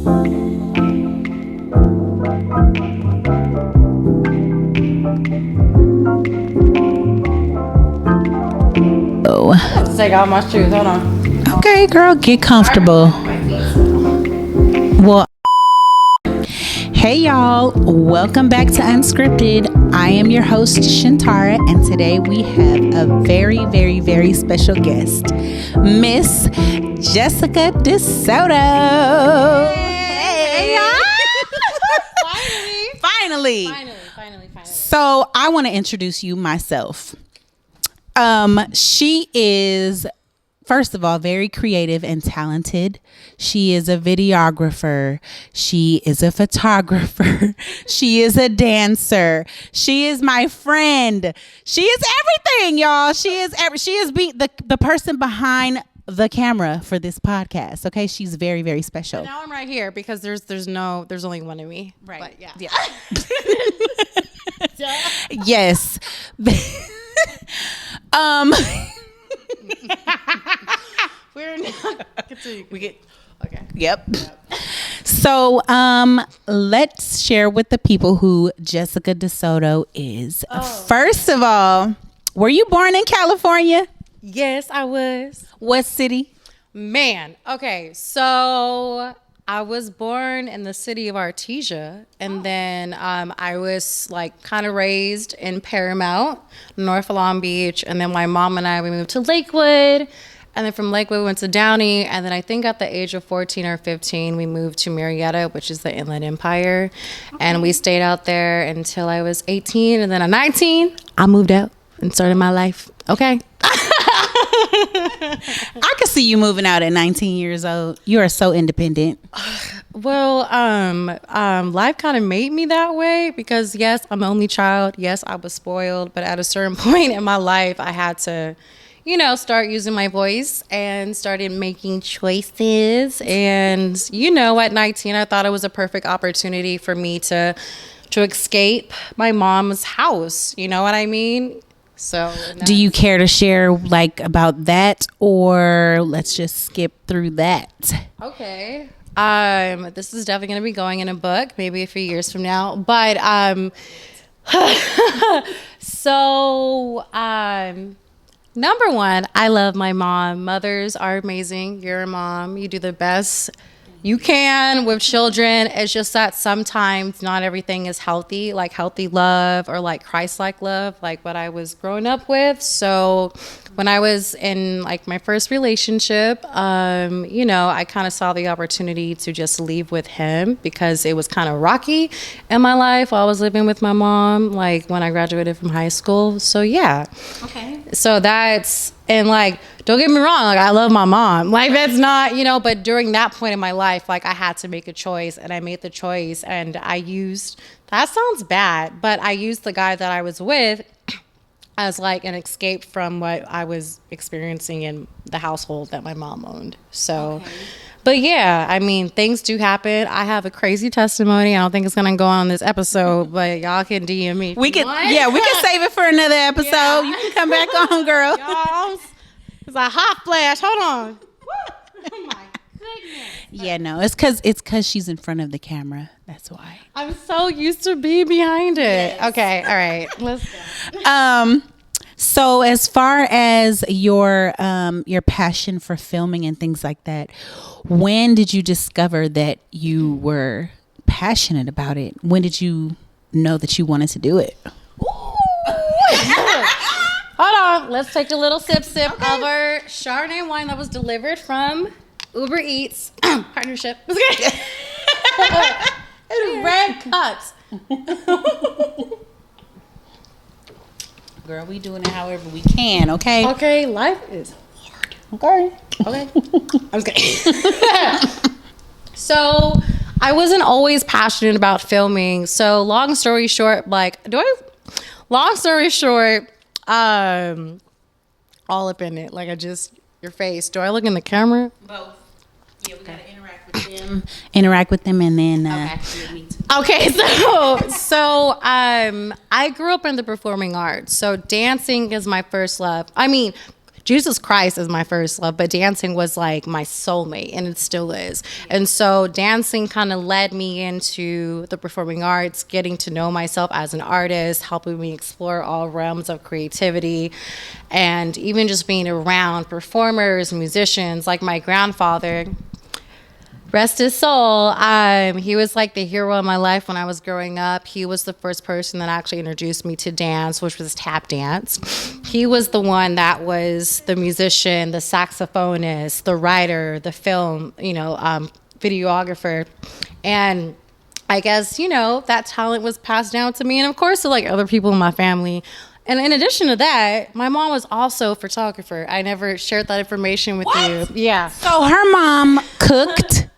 Let's take off my shoes. Hold on. Okay, girl, get comfortable. Well, hey y'all, welcome back to Unscripted. I am your host Shantara, and today we have a very, very, very special guest, Miss Jessica DeSoto. Hey y'all! Finally. So I want to introduce you myself. She is, first of all, very creative and talented. She is a videographer. She is a photographer. She is a dancer. She is my friend. She is everything, y'all. She is the person behind the camera for this podcast. Okay, she's very, very special. Now I'm right here because there's only one of me. Right. But yeah. Yes. We're not. We get. Okay. Yep. So, let's share with the people who Jessica DeSoto is. First of all, were you born in California? Yes, I was. What city? Man. Okay. So I was born in the city of Artesia, and then I was like kind of raised in Paramount, North Long Beach, and then my mom and we moved to Lakewood, and then from Lakewood we went to Downey, and then I think at the age of 14 or 15 we moved to Marietta, which is the Inland Empire, and we stayed out there until I was 18, and then at 19 I moved out and started my life. Okay. I could see you moving out at 19 years old. You are so independent. Well, life kind of made me that way because yes, I'm an only child. Yes, I was spoiled, but at a certain point in my life, I had to, start using my voice and started making choices. And, at 19, I thought it was a perfect opportunity for me to escape my mom's house. You know what I mean? So, do you care to share about that, or let's just skip through that? Okay. This is definitely going to be going in a book, maybe a few years from now. But number one, I love my mom. Mothers are amazing. You're a mom. You do the best you can with children. It's just that sometimes not everything is healthy, like healthy love or like Christ-like love, like what I was growing up with. So when I was in like my first relationship, I kind of saw the opportunity to just leave with him because it was kind of rocky in my life while I was living with my mom, like when I graduated from high school. So yeah. Okay. So and like, don't get me wrong, like I love my mom. Like that's not, but during that point in my life, like I had to make a choice, and I made the choice, and that sounds bad, but I used the guy that I was with as like an escape from what I was experiencing in the household that my mom owned. So, okay. But yeah, I mean, things do happen. I have a crazy testimony. I don't think it's going to go on this episode, but y'all can DM me. We can save it for another episode. Yeah. You can come back on, girl. Y'all, it's a hot flash. Hold on. Oh my goodness. Yeah, no, it's because she's in front of the camera. That's why. I'm so used to being behind it. Yes. Okay, all right, let's go. So as far as your passion for filming and things like that, when did you discover that you were passionate about it? When did you know that you wanted to do it? Hold on, let's take a little sip of our Chardonnay wine that was delivered from Uber Eats partnership. It's red cups. Girl, we doing it however we can, okay? Okay, life is hard. Okay. I'm just kidding. So, I wasn't always passionate about filming. So, long story short, all up in it. Like your face. Do I look in the camera? Both. Yeah, we gotta interact with them, and then okay. So I grew up in the performing arts. So dancing is my first love. I mean, Jesus Christ is my first love, but dancing was like my soulmate, and it still is. And so dancing kind of led me into the performing arts, getting to know myself as an artist, helping me explore all realms of creativity, and even just being around performers, musicians, like my grandfather. Rest his soul. He was like the hero of my life when I was growing up. He was the first person that actually introduced me to dance, which was tap dance. He was the one that was the musician, the saxophonist, the writer, the film, videographer. And I guess, that talent was passed down to me. And of course, to like other people in my family. And in addition to that, my mom was also a photographer. I never shared that information with you. Yeah. So her mom cooked.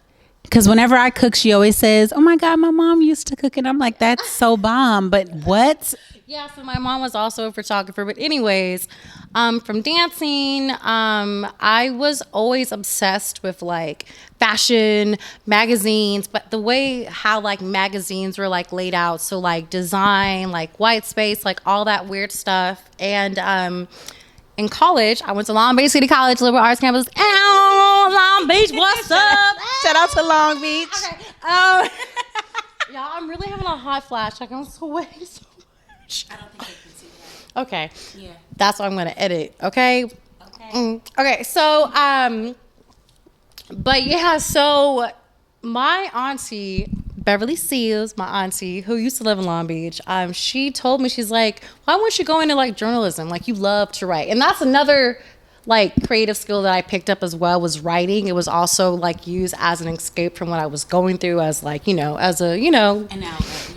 Because whenever I cook, she always says, "Oh my God, my mom used to cook," and I'm like, "That's so bomb." But what? Yeah, so my mom was also a photographer. But anyways, from dancing, I was always obsessed with like fashion magazines, but the way how like magazines were like laid out, so like design, like white space, like all that weird stuff. And in college, I went to Long Beach City College, liberal arts campus. Ow, Long Beach, what's up? Shout out to Long Beach. Okay. Y'all, I'm really having a hot flash. Like I'm sweating so much. I don't think they can see that. Okay. Yeah. That's what I'm gonna edit. Okay. Okay. Okay. So, but yeah. So my auntie Beverly Seals, my auntie who used to live in Long Beach, she told me, she's like, why won't you go into like journalism? Like you love to write. And that's another like creative skill that I picked up as well, was writing. It was also like used as an escape from what I was going through, as like, as a, An outlet.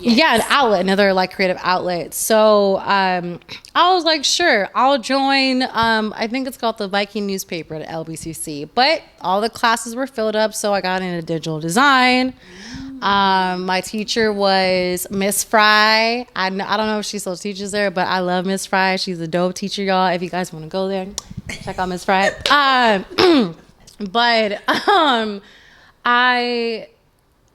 Yes. yeah, an outlet, another like creative outlet. So I was like, sure, I'll join. I think it's called the Viking newspaper at LBCC, but all the classes were filled up. So I got into digital design. My teacher was Miss Fry. I don't know if she still teaches there, but I love Miss Fry. She's a dope teacher, y'all. If you guys want to go there, check out Miss Fry. But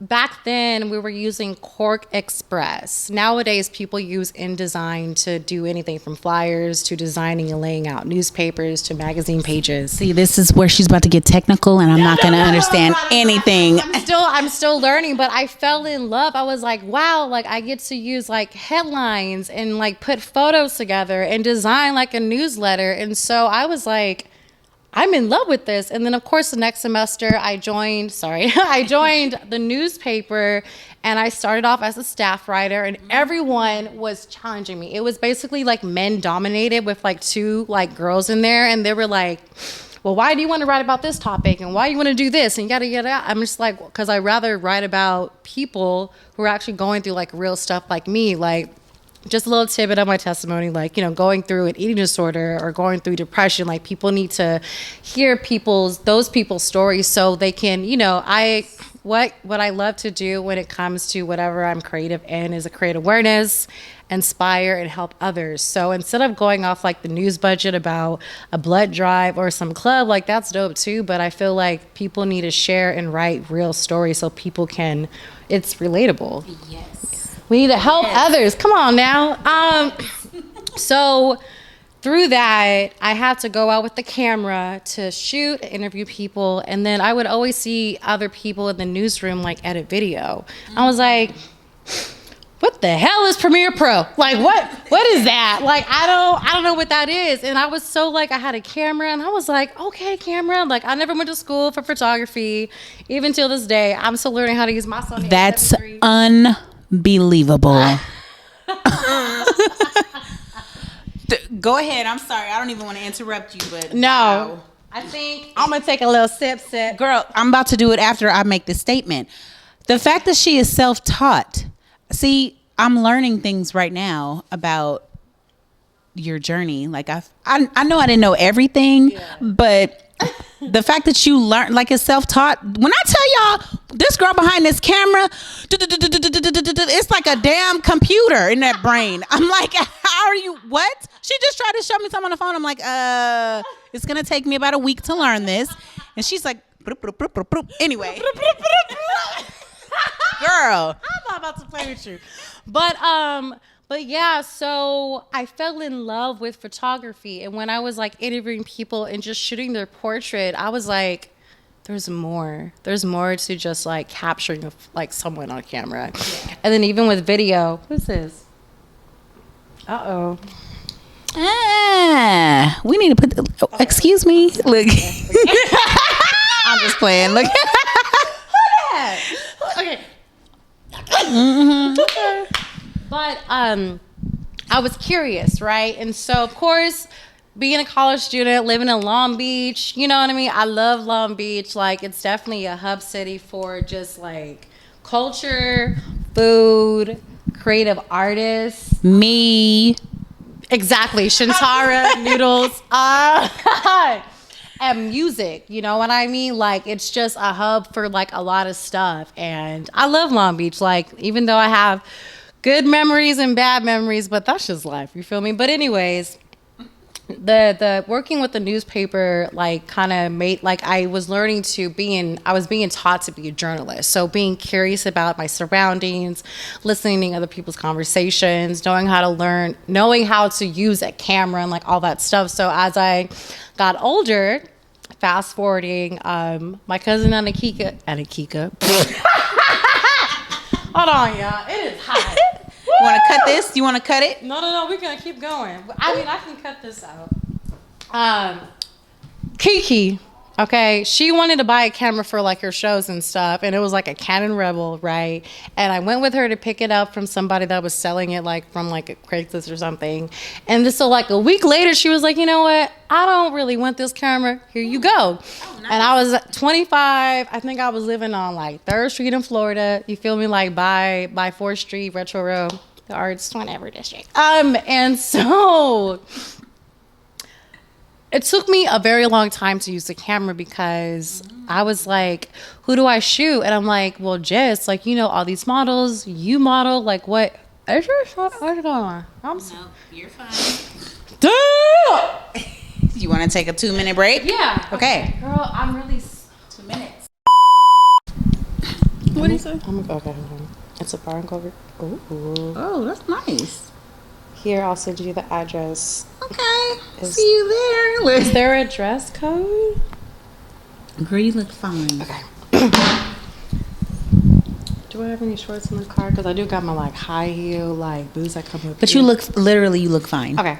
back then we were using Cork Express. Nowadays people use InDesign to do anything from flyers to designing and laying out newspapers to magazine pages. See, this is where she's about to get technical, and I'm not going to understand anything. I'm still learning, but I fell in love. I was like, wow, like I get to use like headlines and like put photos together and design like a newsletter. And so I was like, I'm in love with this. And then of course the next semester I joined the newspaper, and I started off as a staff writer, and everyone was challenging me. It was basically like men dominated with like two like girls in there, and they were like, well, why do you want to write about this topic, and why do you want to do this, and yada yada. I'm just like, because I rather write about people who are actually going through like real stuff like me. Like, just a little tidbit of my testimony, like, going through an eating disorder or going through depression. Like, people need to hear those people's stories so they can, what I love to do when it comes to whatever I'm creative in is a create awareness, inspire, and help others. So instead of going off like the news budget about a blood drive or some club, like that's dope too, but I feel like people need to share and write real stories so people can, it's relatable. Yes. We need to help others. Come on now. So through that, I had to go out with the camera to shoot, interview people, and then I would always see other people in the newsroom like edit video. I was like, what the hell is Premiere Pro? Like, what is that? Like, I don't know what that is. And I was so like, I had a camera, and I was like, okay, camera. Like, I never went to school for photography. Even till this day, I'm still learning how to use my Sony. That's unbelievable. Go ahead. I'm sorry. I don't even want to interrupt you, but no. Wow. I think I'm gonna take a little sip. Girl, I'm about to do it after I make this statement. The fact that she is self-taught. See, I'm learning things right now about your journey. Like I know I didn't know everything, but the fact that you learn, like, it's self-taught. When I tell y'all, this girl behind this camera, it's like a damn computer in that brain. I'm like, how are you? What? She just tried to show me something on the phone. I'm like, it's gonna take me about a week to learn this. And she's like, anyway. Girl, I'm not about to play with you. But But yeah, so I fell in love with photography. And when I was like interviewing people and just shooting their portrait, I was like, there's more. There's more to just like capturing like someone on camera. Yeah. And then even with video, what's this? Uh-oh. We need to put excuse me. Look. I'm just playing. Look. Okay. Mm-hmm. But I was curious, right? And so, of course, being a college student, living in Long Beach, you know what I mean? I love Long Beach. Like, it's definitely a hub city for just, like, culture, food, creative artists. Me. Exactly. Shintara, noodles. And music, you know what I mean? Like, it's just a hub for, like, a lot of stuff. And I love Long Beach. Like, even though I have good memories and bad memories, but that's just life, you feel me? But anyways, the working with the newspaper, like, kind of made, like, I was being taught to be a journalist. So being curious about my surroundings, listening to other people's conversations, knowing how to use a camera and, like, all that stuff. So as I got older, fast forwarding, my cousin Anakika. Hold on, y'all. It is hot. You want to cut this? You want to cut it? No. We're going to keep going. I mean, I can cut this out. Kiki, okay, she wanted to buy a camera for, like, her shows and stuff, and it was, like, a Canon Rebel, right? And I went with her to pick it up from somebody that was selling it, like, from, like, a Craigslist or something. And so, like, a week later, she was like, you know what? I don't really want this camera. Here you go. Oh, nice. And I was 25. I think I was living on, like, 3rd Street in Florida. You feel me? Like, by 4th Street, Retro Row, the Arts, whatever district. And so it took me a very long time to use the camera because I was like, who do I shoot? And I'm like, well, Jess, like, you know, all these models, you model, like, what? What's going on? No, you're fine. Damn! You want to take a 2-minute break? Yeah. Okay. Girl, I'm really 2 minutes. What do you say? Okay, hold on. It's a bar and cover. Ooh. Oh, that's nice. Here, I'll send you the address. Okay. See you there. Is there a dress code? Girl, you look fine. Okay. Do I have any shorts in the car? Because I do got my, like, high heel, like, boots that come with. But you look fine. Okay.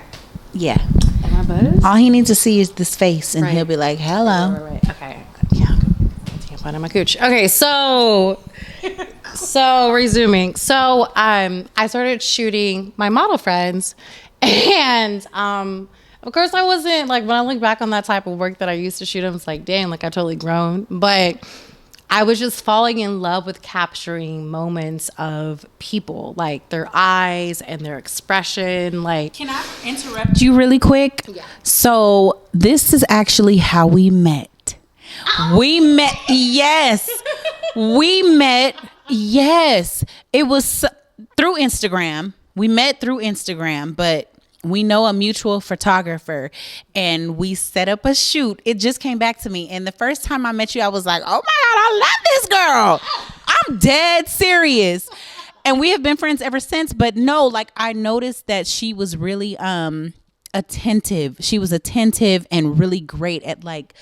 Yeah. Am I buzzed? All he needs to see is this face, and he'll be like, hello. Right. Okay. Yeah. Can't find my cooch. Okay, so resuming. So I started shooting my model friends, and of course I wasn't, like, when I look back on that type of work that I used to shoot, I was like, dang, like, I totally grown. But I was just falling in love with capturing moments of people, like their eyes and their expression. Like, can I interrupt you really quick? Yeah. So this is actually how we met. We met. Yes. Yes. It was through Instagram. We met through Instagram, but we know a mutual photographer, and we set up a shoot. It just came back to me. And the first time I met you, I was like, oh my God, I love this girl. I'm dead serious. And we have been friends ever since. But no, like, I noticed that she was really attentive. She was attentive and really great at, like,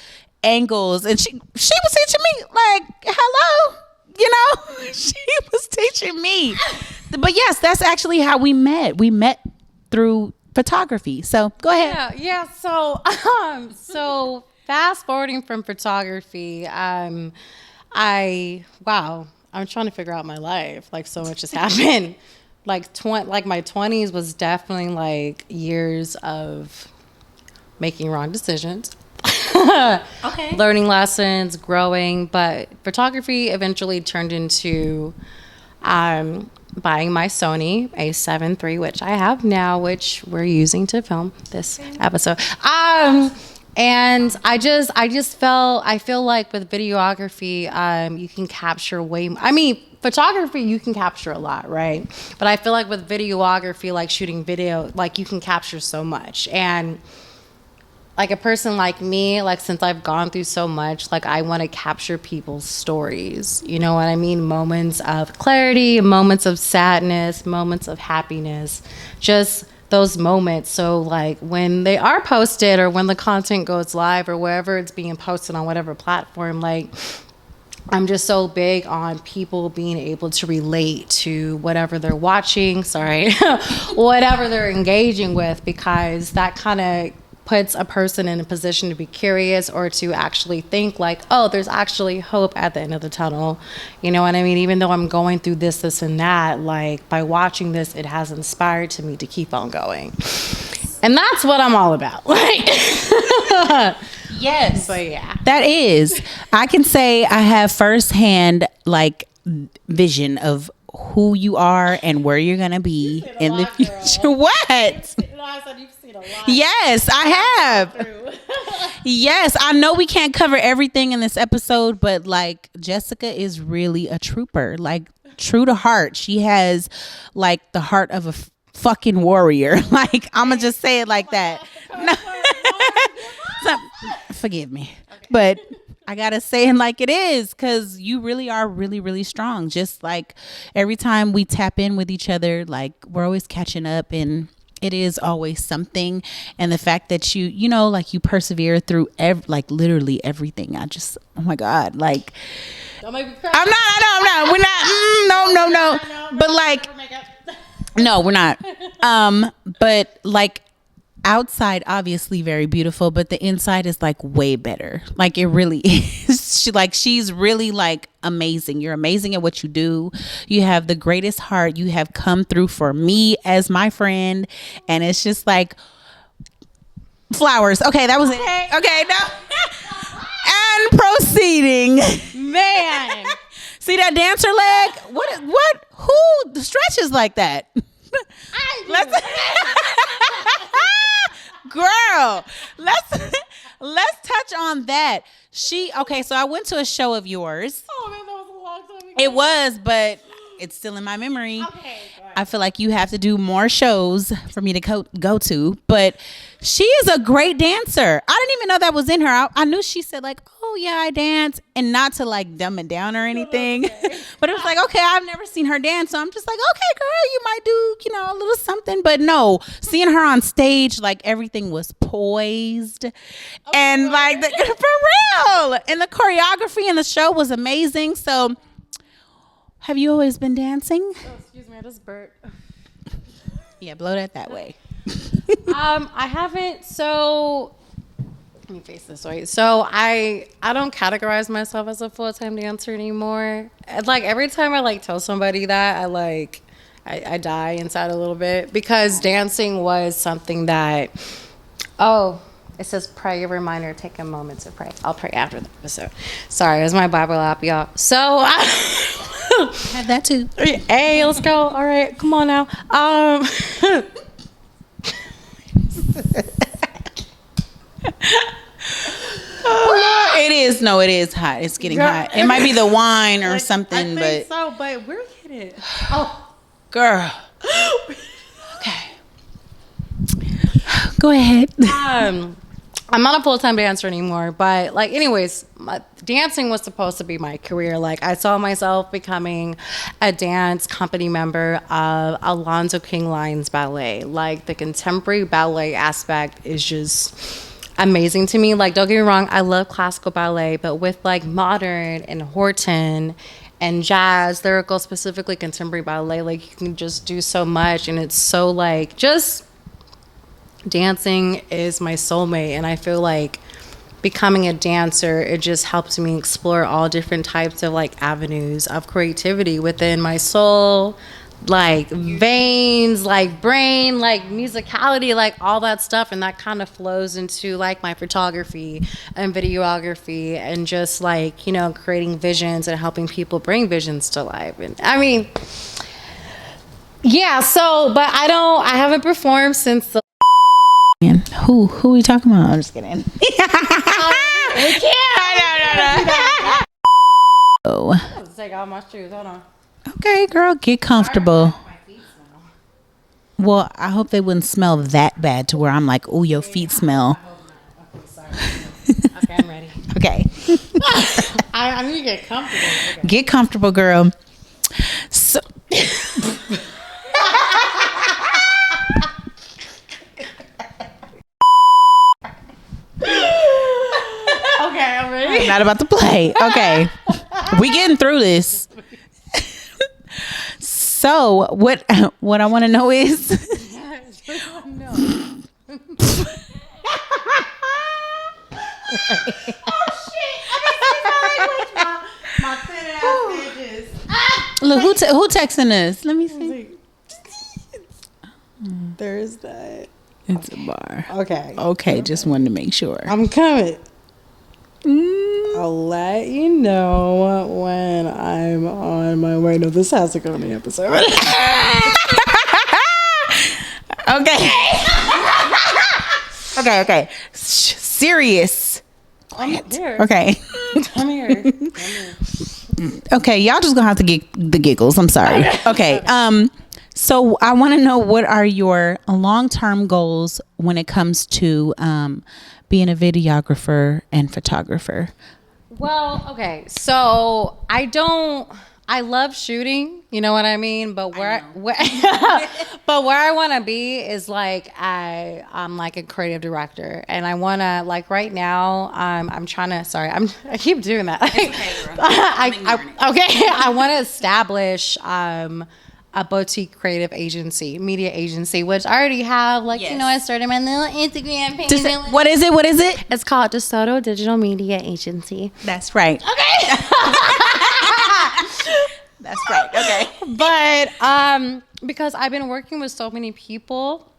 angles. And she was teaching me, like, hello, you know, she was teaching me. But yes, that's actually how we met. We met through photography. So go ahead. Yeah. So fast forwarding from photography, I'm trying to figure out my life. Like, so much has happened. Like my 20s was definitely, like, years of making wrong decisions. Okay. Learning lessons, growing, but photography eventually turned into buying my Sony A7 III, which I have now, which we're using to film this episode. And I feel like with videography, you can capture photography, you can capture a lot, right? But I feel like with videography, like shooting video, like, you can capture so much. And like a person like me, like since I've gone through so much, like I want to capture people's stories. You know what I mean? Moments of clarity, moments of sadness, moments of happiness, just those moments. So like when they are posted or when the content goes live or wherever it's being posted on whatever platform, like I'm just so big on people being able to relate to whatever they're watching, whatever they're engaging with, because that kind of puts a person in a position to be curious or to actually think like, oh, there's actually hope at the end of the tunnel. You know what I mean? Even though I'm going through this, and that, like by watching this, it has inspired to me to keep on going. And that's what I'm all about. Like, yes. but yeah. That is. I can say I have firsthand like vision of who you are and where you're going to be in the future. What? Yes, I have. Yes, I know we can't cover everything in this episode, but like Jessica is really a trooper. Like true to heart. She has like the heart of a fucking warrior. Like I'm gonna just say it like that. No. Forgive me, but I gotta say it like it is, because you really are really, really strong. Just like every time we tap in with each other, like we're always catching up, and it is always something. And the fact that you know, like you persevere through like literally everything. I just, oh my God, like Don't make me cry. I'm not. We're not. No. But like, no, we're not. But like outside, obviously very beautiful, but the inside is like way better. Like it really is. She's really like amazing. You're amazing at what you do. You have the greatest heart. You have come through for me as my friend, and it's just like flowers. Okay, that was it. Okay, no. And proceeding. Man. See that dancer leg? What? Who stretches like that? Let's girl, let's touch on that. Okay, so I went to a show of yours. Oh man, that was a long time ago. It was, but it's still in my memory. Okay, I feel like you have to do more shows for me to go to, but she is a great dancer. I didn't even know that was in her. I knew she said like, oh yeah, I dance, and not to like dumb it down or anything, okay. But it was like, okay, I've never seen her dance, so I'm just like, okay, girl, you might do, a little something, but no, seeing her on stage, like everything was poised, and like for real, and the choreography in the show was amazing. So, have you always been dancing? Oh, excuse me, I just burped. Yeah, blow that way. I haven't. So let me face this way. So I don't categorize myself as a full-time dancer anymore. Like every time I like tell somebody that, I die inside a little bit, because dancing was something that, it says pray, a reminder, take a moment to pray. I'll pray after the episode. Sorry, it was my Bible app, y'all. So had that too. Hey, let's go. All right, come on now. It is hot. It's getting hot. It might be the wine or something, I think so, but we're getting it. Oh, girl. Okay, go ahead. I'm not a full-time dancer anymore, but like anyways, dancing was supposed to be my career. Like I saw myself becoming a dance company member of Alonzo King Lyons Ballet. Like the contemporary ballet aspect is just amazing to me. Like don't get me wrong, I love classical ballet, but with like modern and Horton and jazz, lyrical, specifically contemporary ballet, like you can just do so much, and it's so like just dancing is my soulmate. And I feel like becoming a dancer, it just helps me explore all different types of like avenues of creativity within my soul, like veins, like brain, like musicality, like all that stuff. And that kind of flows into like my photography and videography, and just like, creating visions and helping people bring visions to life. And I mean, yeah, so, but I haven't performed since the Who are we talking about? I'm just kidding. we can't. No. Let's take off my shoes. Hold on. Okay, girl, get comfortable. Well, I hope they wouldn't smell that bad to where I'm like, oh, your feet smell. Okay, I'm ready. Okay. I need to get comfortable. Okay. Get comfortable, girl. So Okay, I'm ready. I'm not about to play. Okay. We getting through this. So what I want to know is look who texting us. Let me see. There's that. It's a bar. Okay. Okay, just wanted to make sure. I'm coming. I'll let you know when I'm on my way. No, this has to go in the episode. Okay. Okay. Serious. I'm here. Okay. Come here. Okay, y'all just gonna have to get the giggles. I'm sorry. Okay. So I want to know, what are your long-term goals when it comes to being a videographer and photographer? Well, okay. So I love shooting, you know what I mean? But but where I want to be is like I'm like a creative director, and I want to, like, right now I'm trying to, sorry, I keep doing that. I want to establish a boutique creative agency, media agency, which I already have. Like, Yes. you know, I started my little Instagram page. What is it? It's called the Soto Digital Media Agency. That's right. Okay. That's right. Okay. But because I've been working with so many people,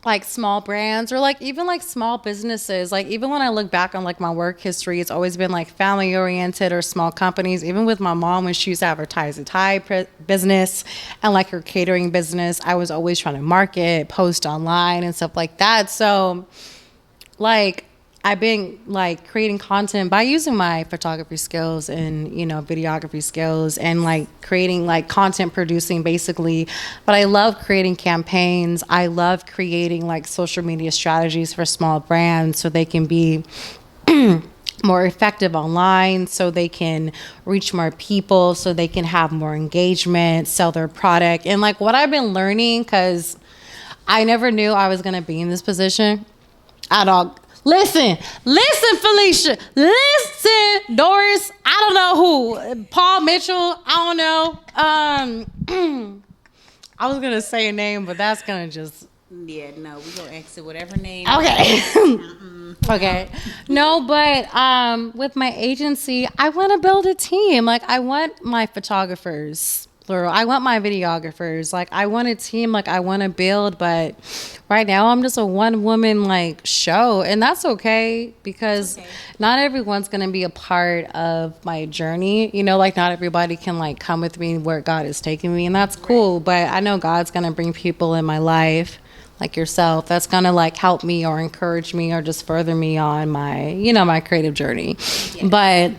like small brands or like even like small businesses, like even when I look back on like my work history, it's always been like family oriented or small companies. Even with my mom, when she used to advertise a Thai business and like her catering business, I was always trying to market, post online and stuff like that. So like I've been like creating content by using my photography skills and, you know, videography skills and like creating like content producing basically. But I love creating campaigns. I love creating like social media strategies for small brands so they can be more effective online, so they can reach more people, so they can have more engagement, sell their product. And like what I've been learning, because I never knew I was going to be in this position at all. Listen, Felicia. Listen, Doris. I don't know who. Paul Mitchell. I don't know. I was gonna say a name, but that's gonna just. Yeah, no, we gonna exit whatever name. Okay. Okay. No, but with my agency, I want to build a team. Like I want my photographers, plural. I want my videographers. Like I want a team. Like I want to build, but right now I'm just a one woman like show, and that's okay because not everyone's gonna be a part of my journey. You know, like not everybody can like come with me where God is taking me, and that's cool. But I know God's gonna bring people in my life, like yourself, that's gonna like help me or encourage me or just further me on my, you know, my creative journey. Yeah. But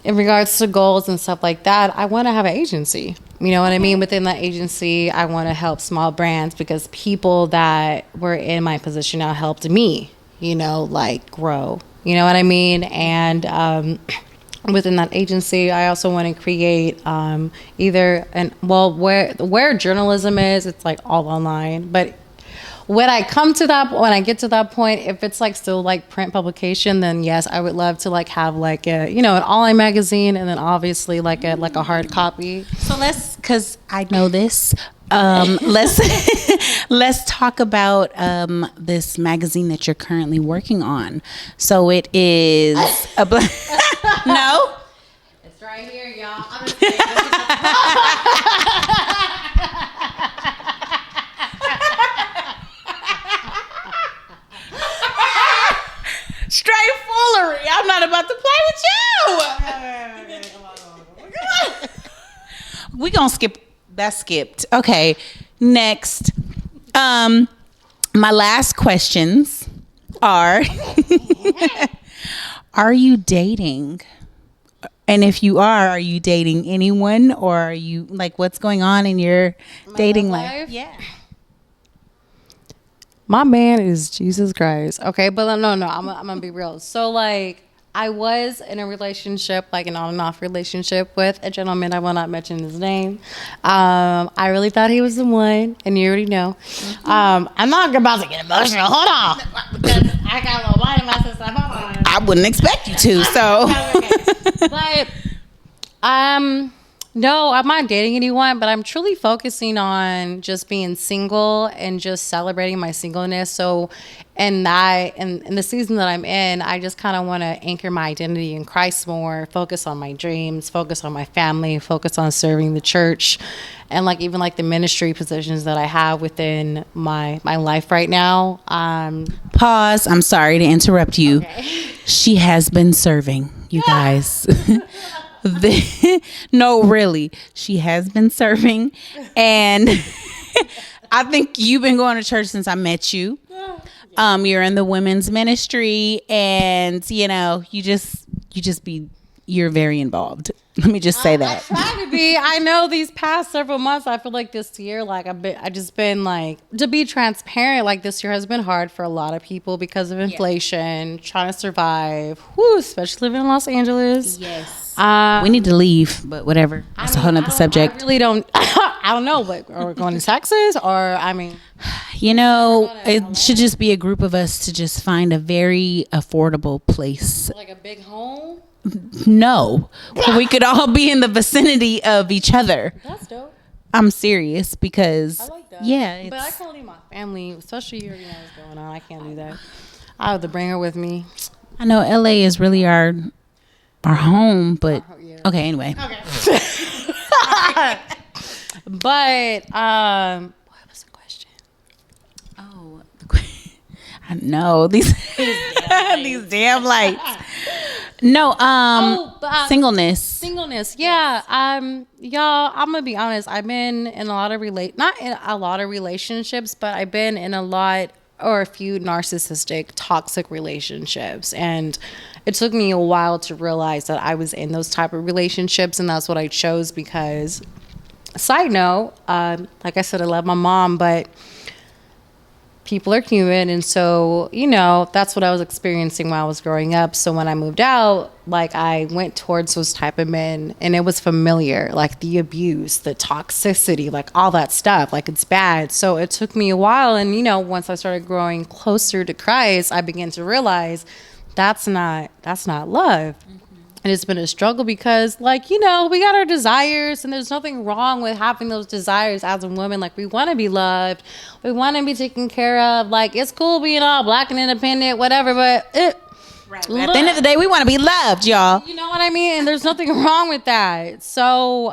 in regards to goals and stuff like that, I want to have an agency. You know what I mean? Within that agency, I want to help small brands because people that were in my position now helped me, you know, like grow. You know what I mean? And within that agency, I also want to create where journalism is, it's like all online. But when I get to that point, if it's like still like print publication, then yes, I would love to like have like a, you know, an online magazine, and then obviously like a hard copy. So because I know this, let's talk about this magazine that you're currently working on. So it is no. It's right here, y'all. Straight foolery. I'm not about to play with you. We gonna skip. That skipped. Okay. Next. My last questions are: are you dating? And if you are you dating anyone, or are you like, what's going on in your dating life? Yeah. My man is Jesus Christ. Okay, but no, I'm gonna be real. So like, I was in a relationship, like an on and off relationship with a gentleman. I will not mention his name. I really thought he was the one, and you already know. I'm not about to get emotional. Hold on, because I got a little white in my system. Hold on. I wouldn't expect you to. So, But no, I'm not dating anyone, but I'm truly focusing on just being single and just celebrating my singleness. So, in the season that I'm in, I just kind of want to anchor my identity in Christ more, focus on my dreams, focus on my family, focus on serving the church, and like even like the ministry positions that I have within my life right now. pause. I'm sorry to interrupt you. Okay. She has been serving, you guys. No, really, she has been serving, and I think you've been going to church since I met you. You're in the women's ministry, and you're very involved. Let me just say that. I try to be. I know these past several months, I feel like this year, like I just been like, to be transparent, like this year has been hard for a lot of people because of inflation, trying to survive, especially living in Los Angeles. Yes. We need to leave, but whatever. That's a whole nother subject. I really don't. I don't know. But are we going to Texas, or it should just be a group of us to just find a very affordable place. like a big home? No, we could all be in the vicinity of each other. That's dope. I'm serious because I like that. Yeah, but I can't leave my family, especially you already know what's going on. I can't do that. I have to bring her with me. I know LA is really our home, but okay. Anyway, but what was the question? Oh, I know these these damn lights. No, singleness. Yeah. Y'all, I'm gonna be honest. I've been in a lot of not in a lot of relationships, but I've been in a lot or a few narcissistic, toxic relationships, and it took me a while to realize that I was in those type of relationships, and that's what I chose because. Side note, like I said, I love my mom, but people are human, and so that's what I was experiencing while I was growing up. So when I moved out, like I went towards those type of men, and it was familiar, like the abuse, the toxicity, like all that stuff, like it's bad. So it took me a while, and once I started growing closer to Christ, I began to realize that's not love. And it's been a struggle because, we got our desires, and there's nothing wrong with having those desires as a woman. Like, we want to be loved. We want to be taken care of. Like, it's cool being all black and independent, whatever, but right. At the end of the day, we want to be loved, y'all. You know what I mean? And there's nothing wrong with that. So,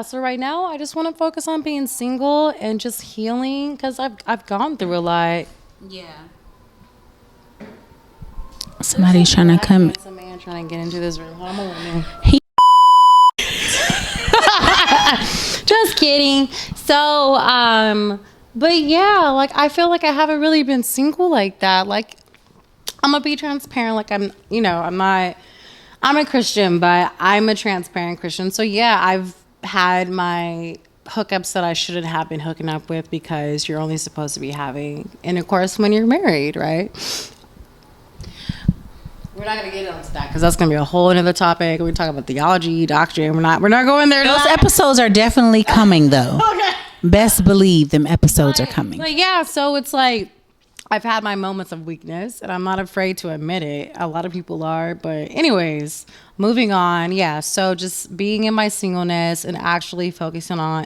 so right now, I just want to focus on being single and just healing because I've gone through a lot. Yeah. Somebody's trying to come. It's a man trying to get into this room. I'm a woman. Just kidding. So, but yeah, like I feel like I haven't really been single like that. Like, I'm gonna be transparent. Like I'm a Christian, but I'm a transparent Christian. So yeah, I've had my hookups that I shouldn't have been hooking up with because you're only supposed to be having intercourse when you're married, right? We're not gonna get into that because that's gonna be a whole another topic. We're talking about theology, doctrine. We're not going there. Those episodes are definitely coming, though. Okay. Best believe them episodes are coming. But yeah, so it's like I've had my moments of weakness, and I'm not afraid to admit it. A lot of people are, but anyways, moving on. Yeah, so just being in my singleness and actually focusing on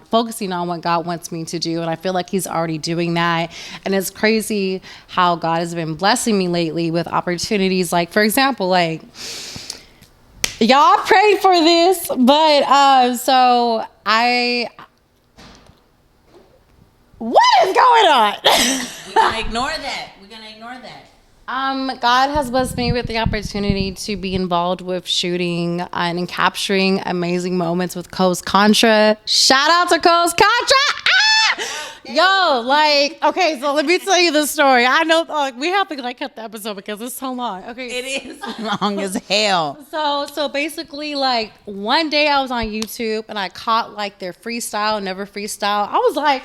what God wants me to do, and I feel like He's already doing that. And it's crazy how God has been blessing me lately with opportunities. Like, for example, like y'all prayed for this, but so what is going on? We're gonna ignore that. God has blessed me with the opportunity to be involved with shooting and capturing amazing moments with Coast Contra. Shout out to Coast Contra! Yo, okay, so let me tell you the story. I know we have to cut the episode because it's so long. Okay, it is long as hell. So basically, one day I was on YouTube and I caught their freestyle, never freestyle. I was like,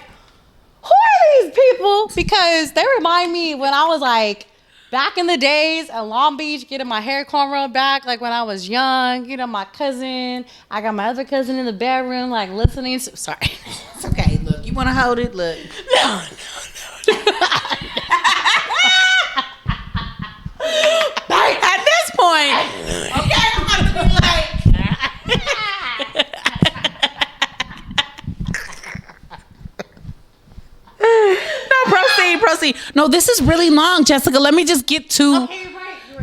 who are these people? Because they remind me when I was like back in the days at Long Beach, getting my hair cornrowed back, like when I was young. You know, my cousin. I got my other cousin in the bedroom, like listening to. Sorry. It's okay. Look, you want to hold it? Look. No. At this point, okay, I'm gonna be like. No, proceed. No, this is really long, Jessica. Let me just get to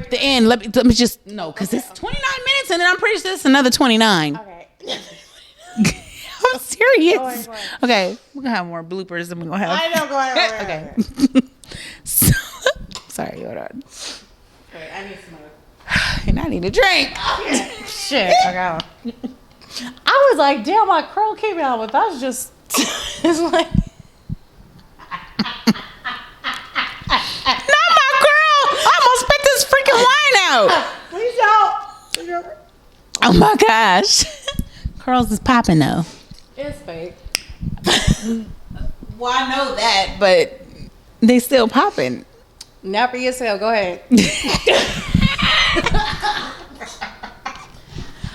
the end. Let me just because it's 29 minutes, and then I'm pretty sure it's another 29. Okay. I'm serious. Okay, we're gonna have more bloopers than we're gonna have. I know. Go ahead. Okay. So, sorry, hold on. Okay, I need some more. And I need a drink. Shit. Okay. I was like, damn, my curl came out, but that's just. It's like. Not my girl. I almost spit this freaking wine out. Please don't. Oh my gosh. Curls is popping though. It's fake. Well, I know that, but they still popping. Not for yourself. Go ahead.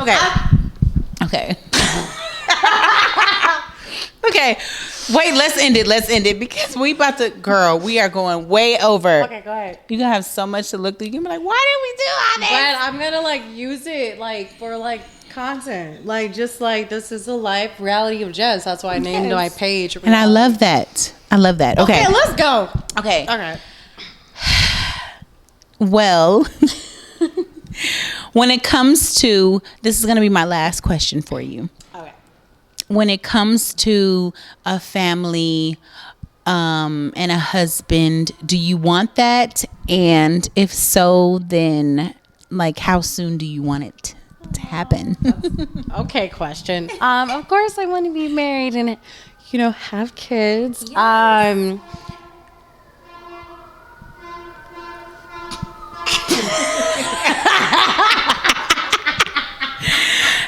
Okay. Okay. Wait, let's end it because we are going way over. Okay, go ahead. You're gonna have so much to look through. You're gonna be like, why did we do all this? But I'm gonna like use it like for like content. Like just like this is the life reality of Jess. That's why I named my page. And I love that. Okay. Okay, let's go. Okay. Well, when it comes to this is gonna be my last question for you. Okay. When it comes to a family and a husband, do you want that? And if so, then like how soon do you want it to happen? Okay, question. Of course I want to be married and have kids. Yes.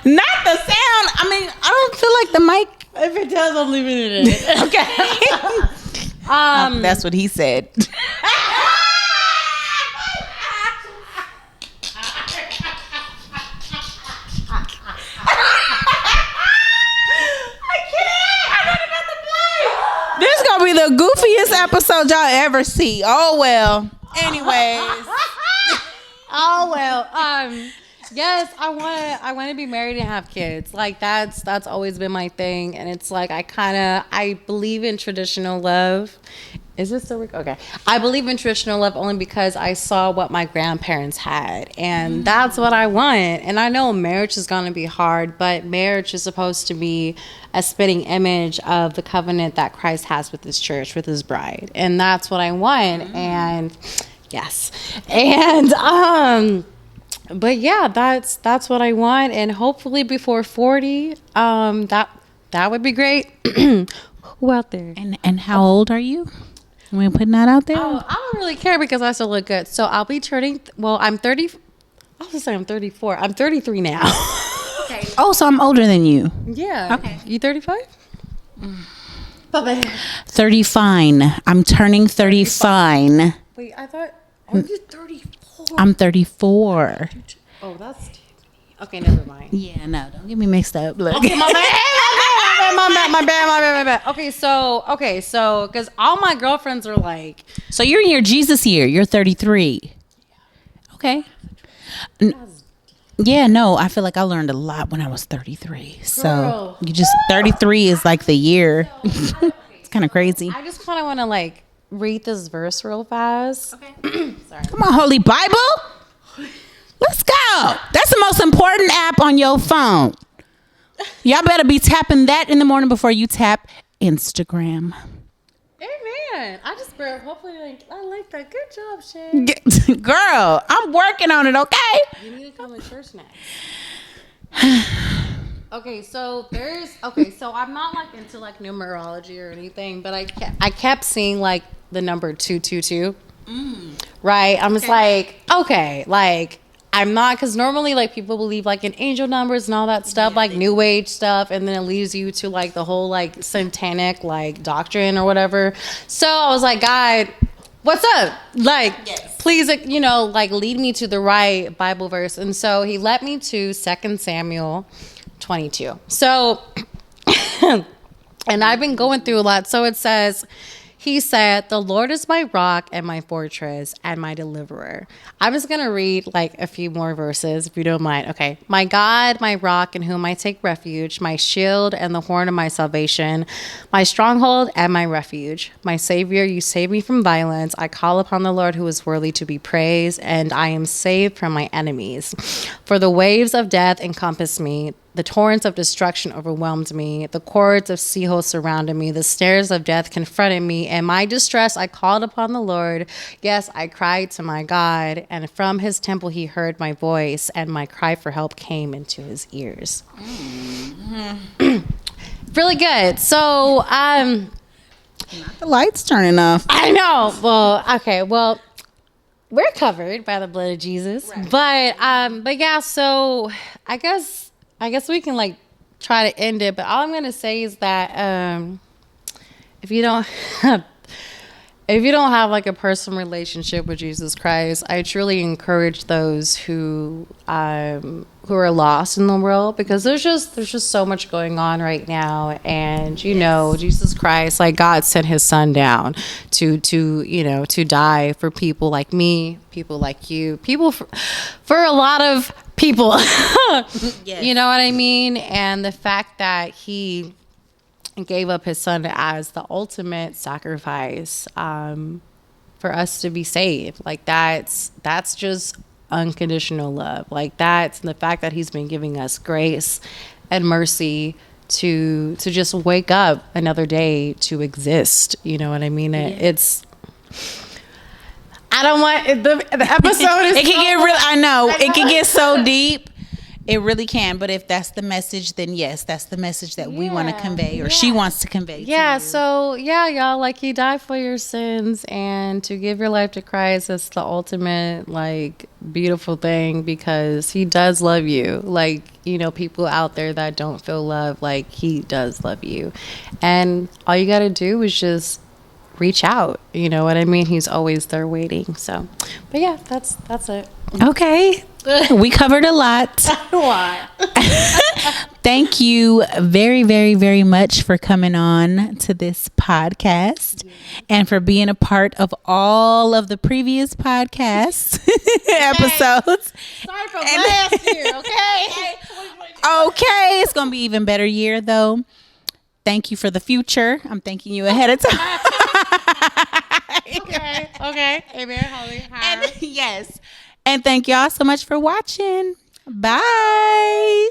Not the sound. I mean, I don't feel like the mic. If it does, I'm leaving it in. Okay. That's what he said. This is gonna be the goofiest episode y'all ever see. Oh well. Anyways. Oh well. Yes, I want to be married and have kids. Like that's always been my thing, and it's like I believe in traditional love. Is this still okay? I believe in traditional love only because I saw what my grandparents had, and that's what I want. And I know marriage is going to be hard, but marriage is supposed to be a spitting image of the covenant that Christ has with his church, with his bride, and that's what I want. And yes, and but yeah, that's what I want, and hopefully before 40, that would be great. Who out there? And how old are you? We're putting that out there. Oh, I don't really care because I still look good. So I'll be turning. Well, I'm 30. I was gonna say I'm 34. I'm 33 now. Okay. Oh, so I'm older than you. Yeah. Okay. You 35? 30 fine. I'm turning 30 fine. Wait, I thought. Are you 34? I'm 34. Oh, that's. Okay, never mind. Yeah, no, don't get me mixed up. Look. Okay, my bad. Okay, so, because all my girlfriends are like. So you're in your Jesus year. You're 33. Okay. Yeah, no, I feel like I learned a lot when I was 33. So you just 33 is like the year. It's kind of crazy. I just kind of want to like read this verse real fast. Okay. Sorry. Come on, Holy Bible. Let's go. That's the most important app on your phone. Y'all better be tapping that in the morning before you tap Instagram. Amen. I just hopefully I like that. Good job, Shay. Girl, I'm working on it, okay? You need to come to church next. Okay, so I'm not like into like numerology or anything, but I kept seeing like the number 222. Right? I'm just like, okay, like I'm not, because normally like people believe like in angel numbers and all that stuff, like new age stuff, and then it leads you to like the whole like satanic like doctrine or whatever. So I was like, God, what's up? Like, please, you know, like lead me to the right Bible verse. And so he led me to 2 Samuel 22. So, and I've been going through a lot. So it says, he said, the Lord is my rock and my fortress and my deliverer. I'm just going to read like a few more verses if you don't mind. Okay. My God, my rock in whom I take refuge, my shield and the horn of my salvation, my stronghold and my refuge. My Savior, you save me from violence. I call upon the Lord who is worthy to be praised, and I am saved from my enemies. For the waves of death encompass me. The torrents of destruction overwhelmed me. The cords of Sheol surrounded me. The snares of death confronted me. In my distress, I called upon the Lord. Yes, I cried to my God. And from his temple, he heard my voice, and my cry for help came into his ears. Mm-hmm. Really good. So, not the lights turning off. I know. Well, okay. Well, we're covered by the blood of Jesus. Right. But yeah, so I guess we can like try to end it, but all I'm gonna say is that if you don't have like a personal relationship with Jesus Christ, I truly encourage those who are lost in the world, because there's just so much going on right now, and you know, Jesus Christ, like God sent his son down to die for people like me, people like you, people for a lot of people. Yes. You know what I mean? And the fact that he gave up his son as the ultimate sacrifice for us to be saved, like that's just unconditional love. Like that's the fact that he's been giving us grace and mercy to just wake up another day to exist. You know what I mean? It's I don't want the episode is it can get real. I know it can get so deep. It really can. But if that's the message, then yes, that's the message that we want to convey, or she wants to convey. Yeah. So yeah, y'all, like he died for your sins, and to give your life to Christ, that's the ultimate like beautiful thing, because he does love you. Like, you know, people out there that don't feel love, like he does love you, and all you got to do is just reach out. You know what I mean? He's always there waiting. So, but yeah, that's it. Okay. We covered a lot. Thank you very, very, very much for coming on to this podcast and for being a part of all of the previous podcast episodes. Sorry for last year, okay? Okay, it's going to be even better year though. Thank you for the future. I'm thanking you ahead of time. Okay. Amen. Holly. Yes. And thank y'all so much for watching. Bye.